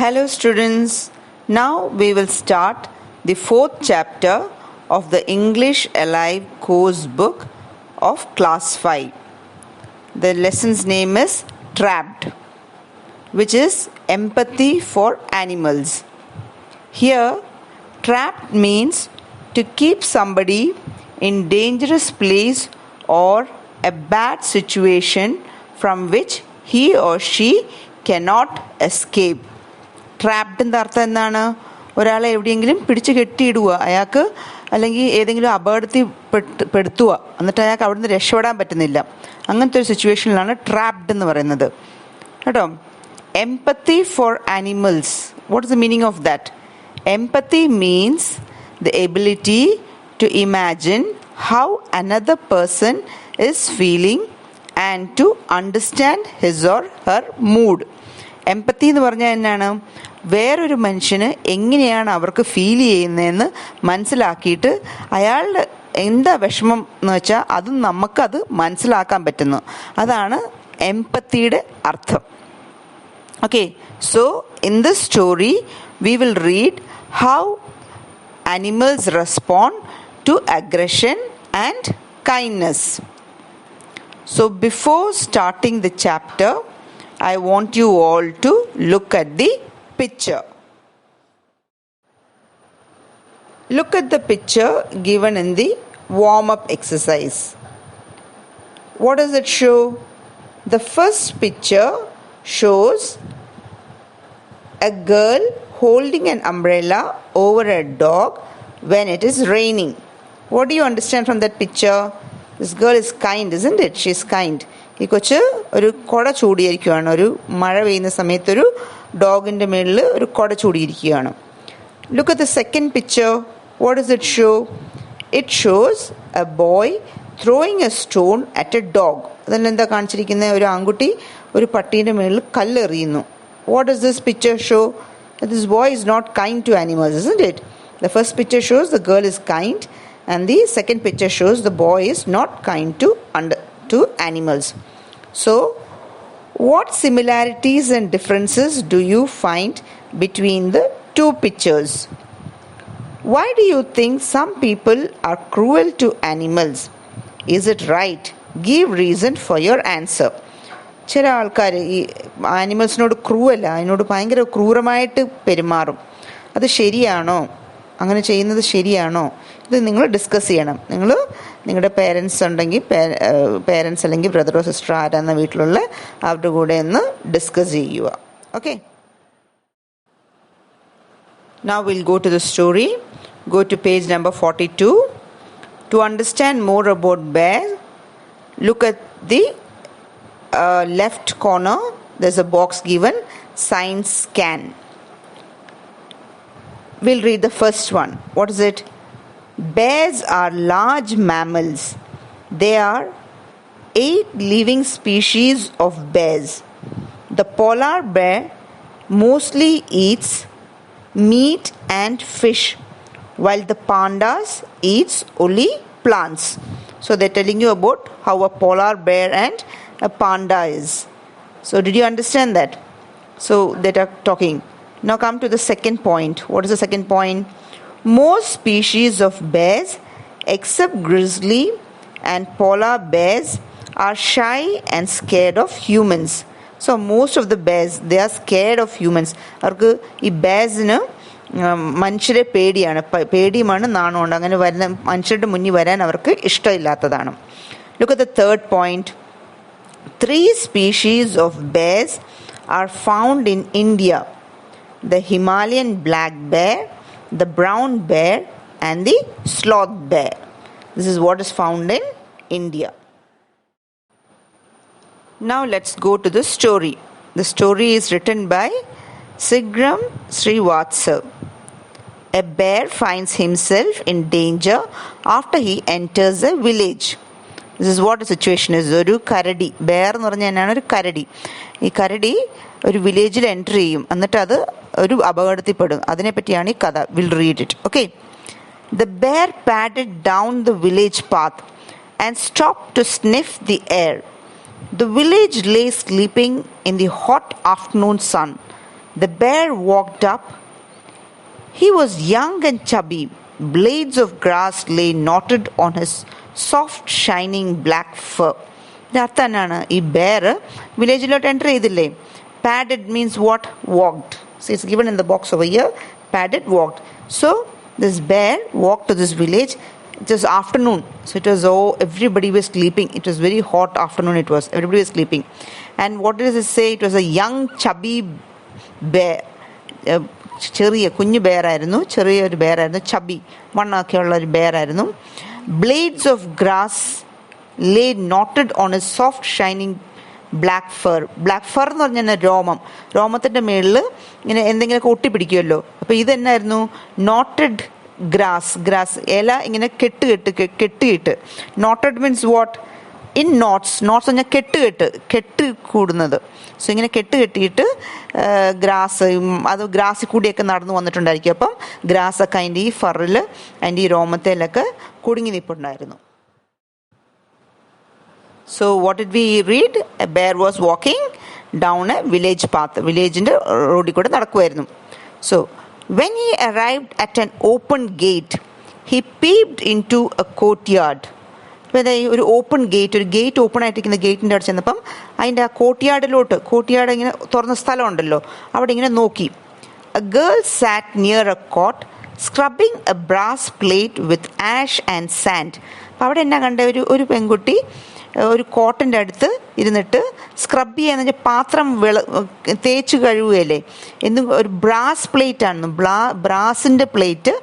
Hello students, now we will start the fourth chapter of the English Alive course book of class 5. The lesson's name is Trapped, which is empathy for animals. Here, trapped means to keep somebody in dangerous place or a bad situation from which he or she cannot escape. ട്രാപ്ഡിൻ്റെ അർത്ഥം എന്താണ്? ഒരാളെ എവിടെയെങ്കിലും പിടിച്ച് കെട്ടിയിടുക, അയാൾക്ക് അല്ലെങ്കിൽ ഏതെങ്കിലും അപകടത്തിൽ പെടുത്തുക, എന്നിട്ട് അയാൾക്ക് അവിടെ നിന്ന് രക്ഷപ്പെടാൻ പറ്റുന്നില്ല. അങ്ങനത്തെ ഒരു സിറ്റുവേഷനിലാണ് ട്രാപ്ഡ് എന്ന് പറയുന്നത് കേട്ടോ. Empathy for animals, what is the meaning of that? Empathy means the ability to imagine how another person is feeling and to understand his or her mood. Empathy എന്ന് പറഞ്ഞാൽ എന്നാണ്? വേറൊരു മനുഷ്യന് എങ്ങനെയാണ് അവർക്ക് ഫീൽ ചെയ്യുന്നതെന്ന് മനസ്സിലാക്കിയിട്ട് അയാളുടെ എന്താ വിഷമം എന്ന് വെച്ചാൽ അത് നമുക്കത് മനസ്സിലാക്കാൻ പറ്റുന്നു. അതാണ് എംപത്തിയുടെ അർത്ഥം. Okay, so in this story we will read how animals respond to aggression and kindness. So before starting the chapter, I want you all to look at the picture. Look at the picture given in the warm-up exercise. What does it show? The first picture shows a girl holding an umbrella over a dog when it is raining. What do you understand from that picture? This girl is kind, isn't it? She is kind. ഈ കൊച്ച് ഒരു കുട ചൂടിയിരിക്കുകയാണ്. ഒരു മഴ പെയ്യുന്ന സമയത്തൊരു ഡോഗിൻ്റെ മേളിൽ ഒരു കുട ചൂടിയിരിക്കുകയാണ്. Look at the second picture. What does it show? It shows a boy throwing a stone at a dog. അതിൽ എന്താ കാണിച്ചിരിക്കുന്നത്? ഒരു ആൺകുട്ടി ഒരു പട്ടീൻ്റെ മേളിൽ കല്ലെറിയുന്നു. What does this picture show? This boy is not kind to animals, isn't it? The first picture shows the girl is kind, and the second picture shows the boy is not kind to animals. So, what similarities and differences do you find between the two pictures? Why do you think some people are cruel to animals? Is it right? Give reason for your answer. ചില ആൾക്കാർ ഈ ആനിമൽസിനോട് ക്രൂവല്ല, അതിനോട് ഭയങ്കര ക്രൂരമായിട്ട് പെരുമാറും. അത് ശരിയാണോ? അങ്ങനെ ചെയ്യുന്നത് ശരിയാണോ? ഇത് നിങ്ങൾ ഡിസ്കസ് ചെയ്യണം. നിങ്ങൾ നിങ്ങളുടെ പേരൻസ് ഉണ്ടെങ്കിൽ പേരൻസ് അല്ലെങ്കിൽ ബ്രദറോ സിസ്റ്ററോ ആരാന്ന വീട്ടിലുള്ള അവരുടെ കൂടെ ഒന്ന് ഡിസ്കസ് ചെയ്യുക. Okay, now will go to the story. Go to page number 42. To understand more about bear, look at the left corner. There's a box given, science scan. We'll read the first one. What is it? Bears are large mammals. There are 8 living species of bears. The polar bear mostly eats meat and fish, while the pandas eats only plants. So they're telling you about how a polar bear and a panda is. So did you understand that? So they are talking. Now come to the second point. What is the second point? Most species of bears except grizzly and polar bears are shy and scared of humans. So most of the bears, they are scared of humans. അവർക്ക് ഈ ബേഴ്സിന് മനുഷ്യരെ പേടിയാണ്, പേടിയുമാണ്, നാണമുണ്ട്. അങ്ങനെ വരുന്ന മനുഷ്യരുടെ മുന്നിൽ വരാൻ അവർക്ക് ഇഷ്ടമില്ലാത്തതാണ്. Look at the third point. 3 species of bears are found in India: the Himalayan black bear, the brown bear, and the sloth bear. This is what is found in India. Now let's go to the story. The story is written by Sigram Srivatsa. A bear finds himself in danger after he enters a village. This is what the situation is. ഒരു കരടി, bear എന്ന് പറഞ്ഞാൽ എന്നാണ്? ഒരു കരടി. ഈ കരടി ഒരു വില്ലേജിൽ എൻ്റർ ചെയ്യും, എന്നിട്ട് അത് ഒരു അപകടത്തിൽപ്പെടും. അതിനെപ്പറ്റിയാണ് ഈ കഥ. Will read it. Okay. The bear padded down the village path and stopped to sniff the air. The village lay sleeping in the hot afternoon sun. The bear walked up. He was young and chubby. Blades of grass lay knotted on his soft, shining black fur. അർത്ഥം എന്നാണ്? ഈ bear വില്ലേജിലോട്ട് enter ചെയ്തില്ലേ? Padded means what? Walked. So it's given in the box over here. Padded, walked. So this bear walked to this village. It was afternoon. So it was, everybody was sleeping. It was very hot afternoon it was. Everybody was sleeping. And what does it say? It was a young chubby bear. ചെറിയ കുഞ്ഞു ബെയറായിരുന്നു, ചെറിയൊരു ബെയറായിരുന്നു, chubby മണ്ണൊക്കെയുള്ള ഒരു ബെയറായിരുന്നു. Blades of grass lay knotted on a soft shining black fur. Black fur എന്ന് പറഞ്ഞാൽ രോമത്തിൻ്റെ മുകളിൽ ഇങ്ങനെ എന്തെങ്കിലുമൊക്കെ ഒട്ടിപ്പിടിക്കുമല്ലോ. അപ്പോൾ ഇതെന്നായിരുന്നു? നോട്ടഡ് ഗ്രാസ് ഇല ഇങ്ങനെ കെട്ടുകെട്ട്. Knotted means what? In knots പറഞ്ഞാൽ കെട്ട് കൂടുന്നത്. സോ ഇങ്ങനെ കെട്ടിയിട്ട് ഗ്രാസ്, അത് ഗ്രാസിൽ കൂടിയൊക്കെ നടന്നു വന്നിട്ടുണ്ടായിരിക്കും. അപ്പം ഗ്രാസൊക്കെ അതിൻ്റെ ഈ ഫറിൽ, അതിൻ്റെ ഈ രോമത്തേലൊക്കെ കുടുങ്ങി നിൽപ്പുണ്ടായിരുന്നു. So what did we read? A bear was walking down a village path. വില്ലേജിൻ്റെ റോഡിൽ കൂടെ നടക്കുമായിരുന്നു. So when he arrived at an open gate, he peeped into a courtyard. അപ്പോൾ ഒരു ഓപ്പൺ ഗേറ്റ്, ഒരു ഗേറ്റ് ഓപ്പൺ ആയിട്ടിരിക്കുന്ന ഗേറ്റിൻ്റെ അവിടെ ചെന്നപ്പം അതിൻ്റെ ആ കോർട്ട്യാർഡ് ഇങ്ങനെ തുറന്ന സ്ഥലമുണ്ടല്ലോ, അവിടെ ഇങ്ങനെ നോക്കി. A girl sat near a cot, scrubbing a brass plate with ash and sand. അപ്പോൾ അവിടെ എന്നാ കണ്ട? ഒരു പെൺകുട്ടി ഒരു കോട്ടൻ്റെ അടുത്ത് ഇരുന്നിട്ട് സ്ക്രബ് ചെയ്യാന്ന് വെച്ചാൽ പാത്രം തേച്ച് കഴുകുകയല്ലേ. ഒരു ബ്രാസ് പ്ലേറ്റ് ആണ്, ബ്രാസിൻ്റെ പ്ലേറ്റ്.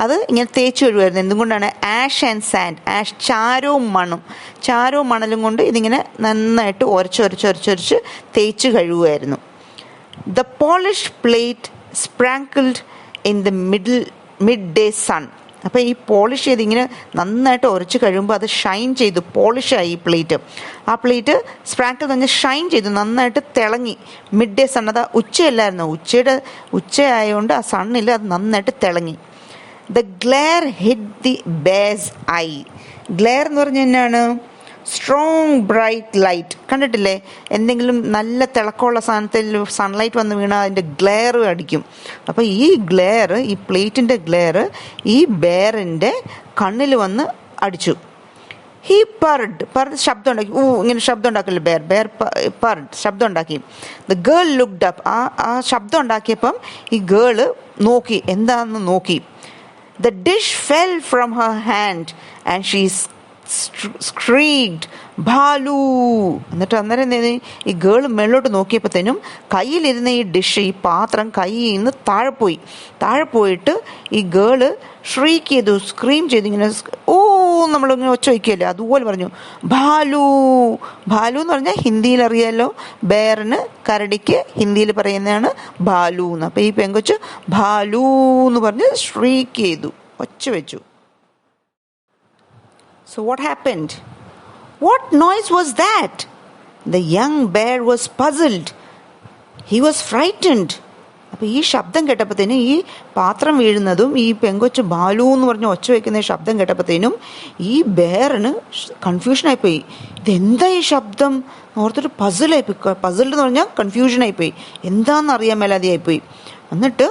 അത് ഇങ്ങനെ തേച്ച് കഴുകുമായിരുന്നു. എന്തുകൊണ്ടാണ്? Ash and sand. ആഷ് ചാരവും മണലും കൊണ്ട് ഇതിങ്ങനെ നന്നായിട്ട് ഉരച്ച് തേച്ച് കഴുകുമായിരുന്നു. The polish plate sparkled in the midday sun. അപ്പോൾ ഈ പോളിഷ് ചെയ്ത് ഇങ്ങനെ നന്നായിട്ട് ഉരച്ച് കഴിയുമ്പോൾ അത് ഷൈൻ ചെയ്തു, പോളിഷായി ഈ പ്ലേറ്റ്. ആ പ്ലേറ്റ് സ്പ്രാങ്കിൾ തന്നെ ഷൈൻ ചെയ്തു, നന്നായിട്ട് തിളങ്ങി. മിഡ് ഡേ സൺ, അത് ഉച്ചയല്ലായിരുന്നു, ഉച്ചയായതുകൊണ്ട് ആ സണ്ണിൽ അത് നന്നായിട്ട് തിളങ്ങി. The glare hit the bears I. Glare എന്ന് പറഞ്ഞാൽ എന്നാണ്? Strong bright light. കണ്ടിട്ടില്ലേ? എന്തെങ്കിലും നല്ല തിളക്കമുള്ള സാധനത്തിൽ സൺലൈറ്റ് വന്ന് വീണാൽ അതിൻ്റെ ഗ്ലെയർ അടിക്കും. അപ്പോൾ ഈ ഗ്ലെയർ, ഈ പ്ലേറ്റിൻ്റെ ഗ്ലെയർ ഈ ബെയറിൻ്റെ കണ്ണിൽ വന്ന് അടിച്ചു. ഹീ പർഡ് ശബ്ദം ഉണ്ടാക്കി. ഇങ്ങനെ ശബ്ദം ഉണ്ടാക്കില്ല ബെയർ പർഡ് ശബ്ദം ഉണ്ടാക്കി. The girl looked up. ആ ശബ്ദം ഉണ്ടാക്കിയപ്പം ഈ ഗേള് നോക്കി, എന്താണെന്ന് നോക്കി. The dish fell from her hand and she shrieked Bhalu. എന്നിട്ട് അന്നേരം ഈ ഗേള് മേളിലോട്ട് നോക്കിയപ്പോഴത്തേനും കയ്യിലിരുന്ന ഈ ഡിഷ്, ഈ പാത്രം കയ്യിൽ നിന്ന് താഴെ പോയിട്ട് ഈ ഗേള് ഷ്രീക്ക് ചെയ്തു, സ്ക്രീം ചെയ്തു. ഇങ്ങനെ നമ്മളിങ്ങനെ ഒച്ച വയ്ക്കുകയല്ലേ, അതുപോലെ പറഞ്ഞു ഭാലു. ഭാലു എന്ന് പറഞ്ഞാൽ ഹിന്ദിയിൽ അറിയാമല്ലോ, ബെയറിന്, കരടിക്ക് ഹിന്ദിയിൽ പറയുന്നതാണ് ഭാലു എന്ന്. അപ്പോൾ ഈ പെങ്കൊച്ച് ഭാലു എന്ന് പറഞ്ഞ് ഷ്രീക്ക് ചെയ്തു, ഒച്ച വെച്ചു. So what happened? What noise was that? The young bear was puzzled. He was frightened. അപ്പോൾ ഈ ശബ്ദം കേട്ടപ്പോഴത്തേനും, ഈ പാത്രം വീഴുന്നതും ഈ പെങ്കൊച്ച് ബാലു എന്ന് പറഞ്ഞ് ഒച്ച വയ്ക്കുന്ന ശബ്ദം കേട്ടപ്പോഴത്തേനും ഈ ബെയറിന് കൺഫ്യൂഷനായിപ്പോയി. ഇതെന്താ ഈ ശബ്ദം ഓർത്തിട്ട് പസിൽഡ് എന്ന് പറഞ്ഞാൽ കൺഫ്യൂഷനായിപ്പോയി, എന്താണെന്ന് അറിയാൻ മേലാതെയായിപ്പോയി. എന്നിട്ട്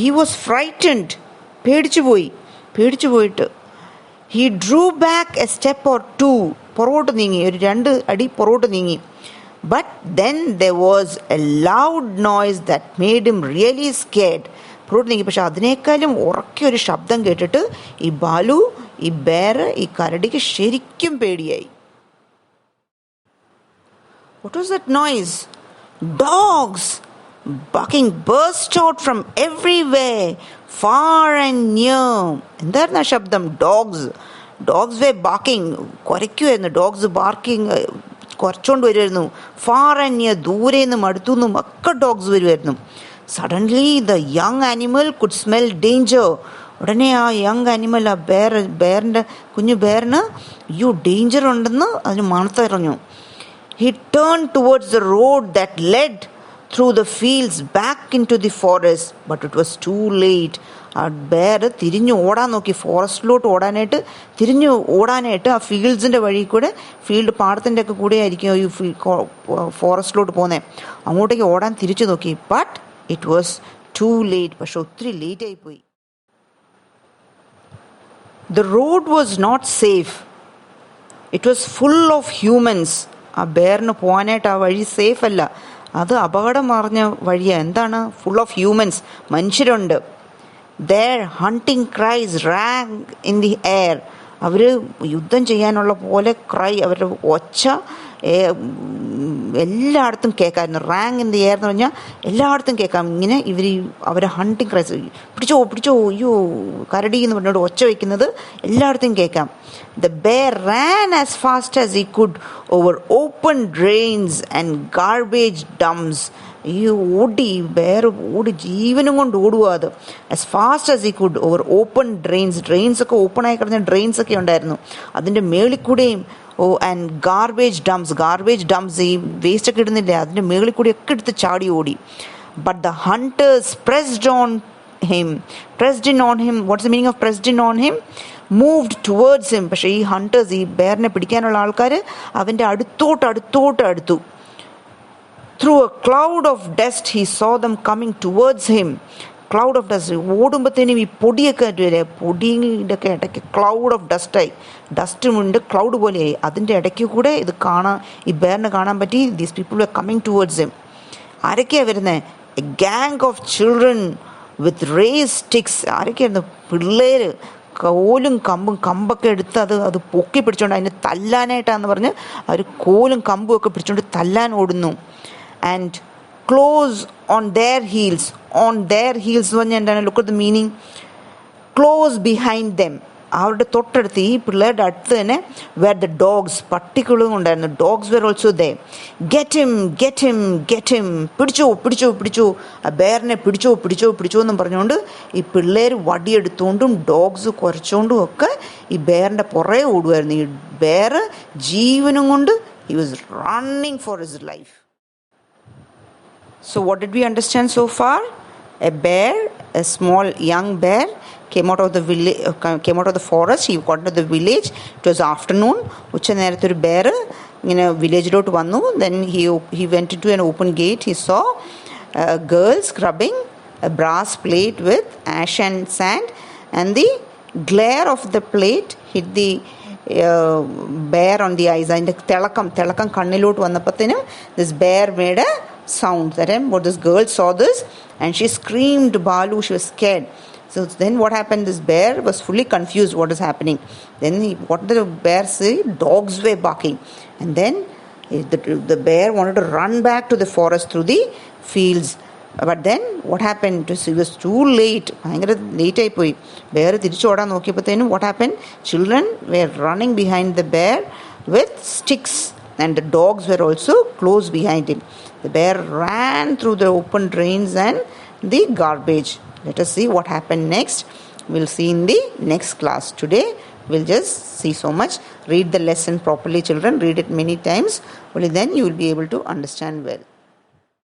he was frightened. പേടിച്ചു പോയിട്ട് he drew back a step or two. പുറകോട്ട് നീങ്ങി, ഒരു 2 അടി പുറകോട്ട് നീങ്ങി. But then there was a loud noise that made him really scared. പുറകോട്ട് നീങ്ങി, പക്ഷെ അതിനേക്കാളും ഉറക്കിയൊരു ശബ്ദം കേട്ടിട്ട് ഈ ബാലു, ഈ ബെയർ, ഈ കരടിക്ക് ശരിക്കും പേടിയായി. What was that noise? Dogs barking burst out from everywhere, far and near. എന്തായിരുന്നു ആ ശബ്ദം? ഡോഗ്സ് വേ ബാക്കിങ്, കുരയ്ക്കുമായിരുന്നു. ഡോഗ്സ് ബാർക്കിങ് കുറച്ചുകൊണ്ട് വരുമായിരുന്നു. ഫാർ ആൻഡ് നിയർ, ദൂരെ നിന്നും അടുത്തു നിന്നും ഒക്കെ ഡോഗ്സ് വരുമായിരുന്നു. Suddenly the young animal could smell danger. ഉടനെ ആ യങ് ആനിമൽ, ആ ബെയറിൻ്റെ കുഞ്ഞു ബെയറിന് ഡേഞ്ചർ ഉണ്ടെന്ന് അതിന് മണത്തറിഞ്ഞു. He turn towards the road that led through the fields back into the forest, but it was too late. ആ ബെയർ തിരിഞ്ഞു ഓടാൻ നോക്കി, ഫോറസ്റ്റിലോട്ട് ഓടാനായിട്ട് ആ ഫീൽഡ്സിൻ്റെ വഴി കൂടെ, പാടത്തിൻ്റെ ഒക്കെ കൂടെ ആയിരിക്കും ഈ ഫോറസ്റ്റിലോട്ട് പോകുന്നത്, അങ്ങോട്ടേക്ക് ഓടാൻ തിരിച്ചു നോക്കി. But it was too late. പക്ഷെ ഒത്തിരി ലേറ്റായി പോയി. The road was not safe. It was full of humans. ആ ബെയറിന് പോകാനായിട്ട് ആ വഴി സേഫ് അല്ല, അത് അപകടം നിറഞ്ഞ വഴിയാണ്. എന്താണ്? ഫുൾ ഓഫ് ഹ്യൂമൻസ്, മനുഷ്യരുണ്ട്. Their hunting cries rang in the air. അവർ യുദ്ധം ചെയ്യാനുള്ള പോലെ ക്രൈ, അവരുടെ ഒച്ച എല്ലായിടത്തും കേൾക്കാമായിരുന്നു. റാങ് ഇൻ ദി എയർ എന്ന് പറഞ്ഞാൽ എല്ലായിടത്തും കേൾക്കാം. ഇങ്ങനെ അവരെ ഹണ്ടിങ് ക്രൈസ്, പിടിച്ചോ പിടിച്ചോ, അയ്യോ കരടി എന്ന് പറഞ്ഞോട് ഒച്ച വയ്ക്കുന്നത് എല്ലായിടത്തും കേൾക്കാം. The bear ran as fast as he could over open drains and garbage dumps. ഈ ഓടി, ബെയർ ഓടി, ജീവനും കൊണ്ട് ഓടുക. അത് as fast as he could over open drains ഒക്കെ ഓപ്പൺ ആയി കിടന്ന ഡ്രെയിൻസ് ഒക്കെ ഉണ്ടായിരുന്നു, അതിൻ്റെ മേളിൽ കൂടെയും. ആൻഡ് ഗാർബേജ് ഡംപ്സ്, ഈ വേസ്റ്റ് ഒക്കെ ഇടുന്നില്ലേ, അതിൻ്റെ മേളിൽ കൂടെയൊക്കെ എടുത്ത് ചാടി ഓടി. But the hunters pressed in on him. What's the meaning of pressed in on him? Moved towards him. പക്ഷേ ഈ ഹണ്ടേഴ്സ്, ഈ ബെയറിനെ പിടിക്കാനുള്ള ആൾക്കാർ അവൻ്റെ അടുത്തു. Through a cloud of dust he saw them coming towards him. Cloud of dust, ഓടുമ്പോഴത്തേനും ഈ പൊടിയൊക്കെ വരെ, പൊടിയുടെ ഒക്കെ ഇടയ്ക്ക് ക്ലൗഡ് ഓഫ് ഡസ്റ്റായി, ഡസ്റ്റുമുണ്ട്, ക്ലൗഡ് പോലെയായി. അതിൻ്റെ ഇടയ്ക്ക് കൂടെ ഇത് ഈ ബെയറിനെ കാണാൻ പറ്റി. These people are coming towards him. ആരൊക്കെയാണ് വരുന്നത്? A gang of children with raised sticks. ആരൊക്കെയായിരുന്നു? പിള്ളേർ കോലും കമ്പൊക്കെ എടുത്ത് അത് പൊക്കി പിടിച്ചോണ്ട് അതിനെ തല്ലാനായിട്ടാന്ന് പറഞ്ഞ് അവർ കോലും കമ്പും ഒക്കെ പിടിച്ചോണ്ട് തല്ലാൻ ഓടുന്നു. And close on their heels എന്ന് പറഞ്ഞാൽ എന്താണ്? Look at the meaning. Close behind them, അവരുടെ തൊട്ടടുത്ത്, ഈ പിള്ളേരുടെ അടുത്ത് തന്നെ വേർ ദ ഡോഗ്സ്, പട്ടികളും ഉണ്ടായിരുന്നു. Dogs were also there. Get him, പിടിച്ചോ, ആ ബെയറിനെ പിടിച്ചോ എന്നും പറഞ്ഞുകൊണ്ട് ഈ പിള്ളേർ വടിയെടുത്തുകൊണ്ടും ഡോഗ്സ് കുരച്ചുകൊണ്ടും ഒക്കെ ഈ ബെയറിൻ്റെ പുറകെ ഓടുമായിരുന്നു. ഈ ബെയർ ജീവനും കൊണ്ട് he was running for his life. So what did we understand so far? A small young bear came out of the forest. He got into the village. It was afternoon. ഉച്ച നേരത്തെ ഒരു bear ഇങ്ങനെ വില്ലേജിലോട്ട് വന്നു. Then he went into an open gate. He saw a girl scrubbing a brass plate with ash and sand, and the glare of the plate hit the bear on the eyes. അതിൻ്റെ തിളക്കം കണ്ണിലോട്ട് വന്നപ്പോഴത്തേനും this bear made a sound. That time what this girl saw this and she screamed, Balu, she was scared. So then what happened? This bear was fully confused what is happening. Then what did the bear say? Dogs were barking. And then the bear wanted to run back to the forest through the fields. But then what happened? It was too late. ഭയങ്കര late ആയിപ്പോയി. Bear തിരിച്ചോടാൻ നോക്കിയപ്പോഴത്തേനും what happened? Children were running behind the bear with sticks, and the dogs were also close behind him. The bear ran through the open drains and the garbage. Let us see what happened next. We'll see in the next class. Today we'll just see so much. Read the lesson properly, children. Read it many times. Only then you will be able to understand well.